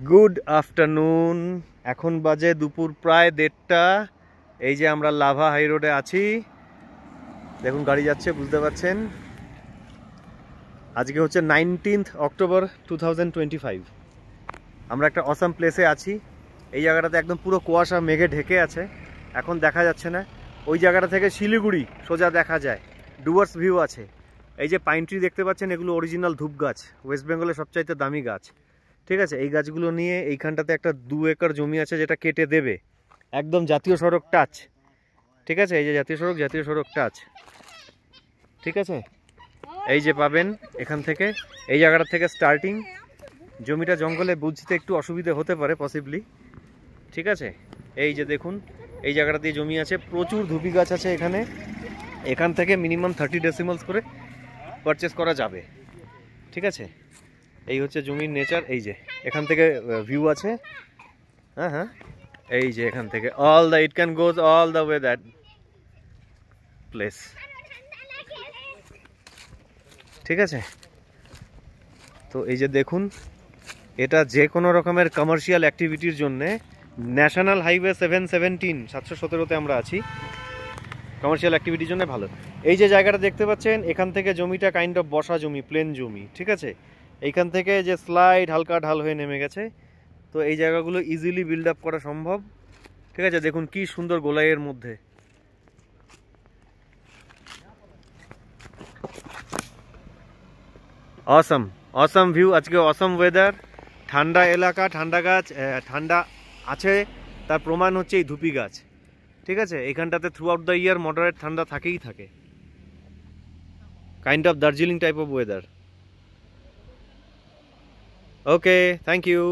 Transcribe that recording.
Good afternoon. এখন বাজে দুপুর প্রায় 1:30। এই যে আমরা লাভা হাই রোডে আছি, দেখুন গাড়ি যাচ্ছে, বুঝতে পারছেন। আজকে হচ্ছে 19 অক্টোবর 2025। আমরা একটা অসাম প্লেসে আছি। এই জায়গাটাতে একদম পুরো কুয়াশা মেঘে ঢেকে আছে, এখন দেখা যাচ্ছে না। ওই জায়গাটা থেকে শিলিগুড়ি সোজা দেখা যায়, ডুয়ার্স ভিউ আছে। এই যে পাইন ট্রি দেখতে পাচ্ছেন, এগুলো অরিজিনাল ধূপ গাছ, ওয়েস্ট বেঙ্গলের সবচাইতে দামি গাছ। ঠিক আছে, এই গাছগুলো নিয়ে এইখানটাতে একটা 2 একর জমি আছে যেটা কেটে দেবে, একদম জাতীয় সড়ক টাচ। ঠিক আছে, এই যে জাতীয় সড়ক টাচ। ঠিক আছে, এই যে পাবেন এখান থেকে, এই জায়গাটা থেকে স্টার্টিং। জমিটা জঙ্গলে বুঝতে একটু অসুবিধা হতে পারে পসিবলি। ঠিক আছে, এই যে দেখুন এই জায়গাটা দিয়ে জমি আছে, প্রচুর ধুপি গাছ আছে এখানে। এখান থেকে মিনিমাম 30 ডেসিমালস করে পারচেস করা যাবে। ঠিক আছে, এই হচ্ছে জমির নেচার। এই যে এখান থেকে ভিউ আছে, হ্যাঁ, এই যে এখান থেকে all the it can goes all the way that place. ঠিক আছে, তো এই যে দেখুন, এটা যে কোনো রকমের কমার্শিয়াল অ্যাক্টিভিটির জন্যে ন্যাশনাল হাইওয়ে 717-717-তে আমরা আছি, কমার্শিয়াল অ্যাক্টিভিটির জন্য ভালো। এই যে জায়গাটা দেখতে পাচ্ছেন, এখান থেকে জমিটা কাইন্ড অফ বসা জমি, প্লেন জমি। ঠিক আছে, এইখান থেকে যে স্লাইড হালকা ঢাল হয়ে নেমে গেছে, তো এই জায়গাগুলো ইজিলি বিল্ড আপ করা সম্ভব। ঠিক আছে, দেখুন কি সুন্দর গোলাইয়ের মধ্যে। অসম অসম ভিউ, আজকে অসম ওয়েদার, ঠান্ডা এলাকা, ঠান্ডা গাছ, ঠান্ডা আছে তার প্রমাণ হচ্ছে এই ধুপি গাছ। ঠিক আছে, এখানটাতে throughout the year moderate ঠান্ডা থাকেই থাকে, kind of Darjeeling type of weather. Okay, thank you.